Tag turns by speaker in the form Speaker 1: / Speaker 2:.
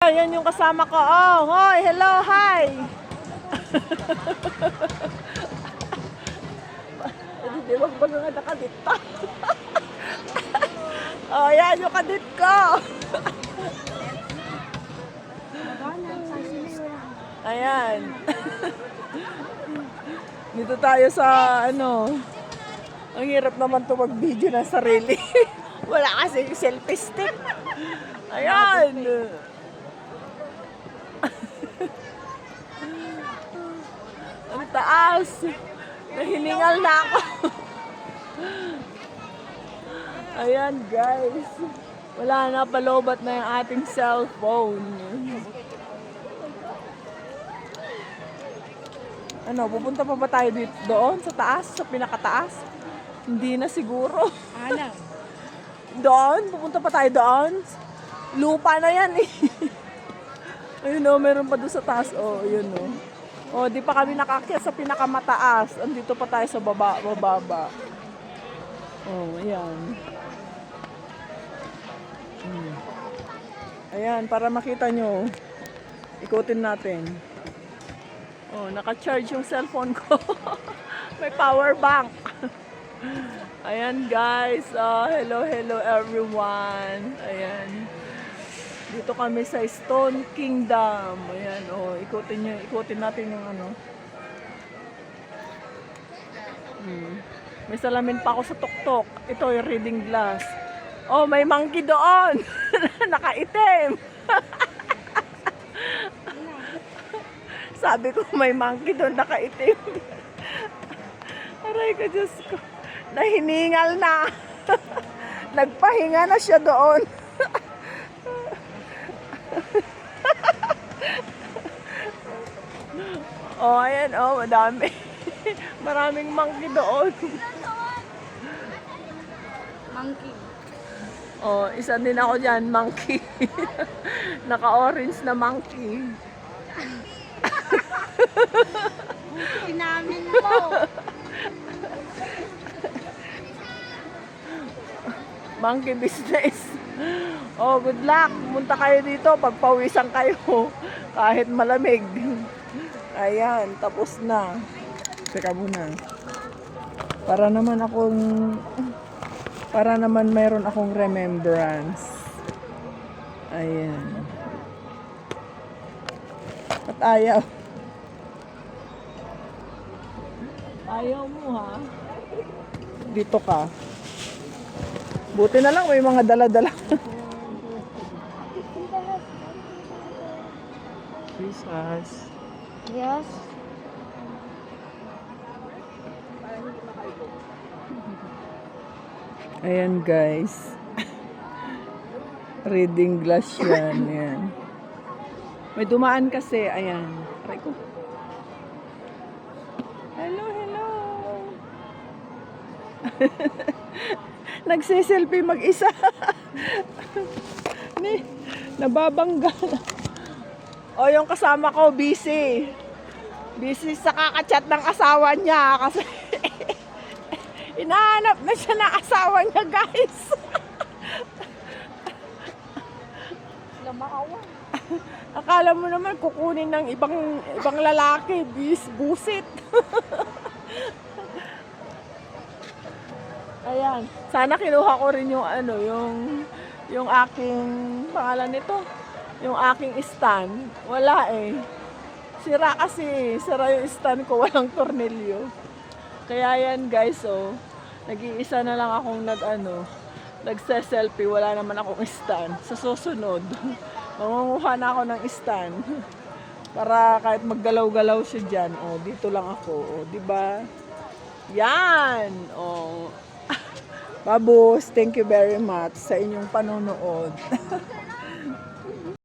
Speaker 1: Ayan yung kasama ko. Oh, hoy, hello, hi. Di ba ba nga nakadit pa? Oh, yan yung kadit ko. Ayan. Dito tayo sa ano. Ang hirap naman to mag-video ng sarili. Wala kasi selfie stick. Ayan. Ang taas. Nahiningal na ako. Ayan guys. Wala na, palobat na yung ating cellphone. Ano, pupunta pa ba tayo dito, doon sa taas, sa pinakataas? Hindi na siguro.
Speaker 2: Ano?
Speaker 1: Doon? Pupunta pa tayo doon? Lupa na yan eh. Ayun o, meron pa doon sa taas. Oh, yun o. Oh, di pa kami nakakyat sa pinakamataas. Andito pa tayo sa bababa. Oh, ayan. Ayan, para makita nyo. Ikutin natin. Oh, naka-charge yung cellphone ko. May power bank. Ayan guys. Hello everyone. Ayan. Dito kami sa Stone Kingdom. Ayan, ikutin natin yung ano. May salamin pa ako sa tuktok. Ito yung reading glass. Oh, may monkey doon. Nakaitim. Sabi ko may monkey doon nakaitim. Aray ko, Diyos ko. Nahiningal na. Nagpahinga na siya doon. Oh, ayan, oh, madami. Maraming monkey doon.
Speaker 2: Monkey.
Speaker 1: Oh, isa din ako dyan, monkey. Naka-orange na monkey.
Speaker 2: Buti namin mo.
Speaker 1: Monkey business. Oh, good luck. Pumunta kayo dito. Pagpawisan kayo. Kahit malamig. Ayan, tapos na. Teka muna. Para naman mayroon akong remembrance. Ayan. At ayaw. Ayaw mo ha. Dito ka. Buti na lang may mga dala-dala. Jesus.
Speaker 2: Yes.
Speaker 1: Ayan guys. Reading glass yan. Ayan. May dumaan kasi. Ayan. Aray ko. Hello. Nagsiselfie mag-isa. Nababangga na. O, yung kasama ko, busy. Busy sa kakachat ng asawa niya. Kasi, inahanap na siya ng asawa niya, guys.
Speaker 2: Lamakawan.
Speaker 1: Akala mo naman kukunin ng ibang lalaki. Busit. Ayan. Sana kinuha ko rin yung ano, yung aking pangalan nito. Yung aking stand. Wala eh. Sira kasi. Sira yung stand ko. Walang tornilyo. Kaya yan guys, oh. Nag-iisa na lang akong nagse-selfie. Wala naman akong stand. Sa susunod, mangunguha na ako ng stand. Para kahit maggalaw-galaw siya dyan. Oh, dito lang ako. Oh, diba? Yan! Oh. Babos, thank you very much sa inyong panonood.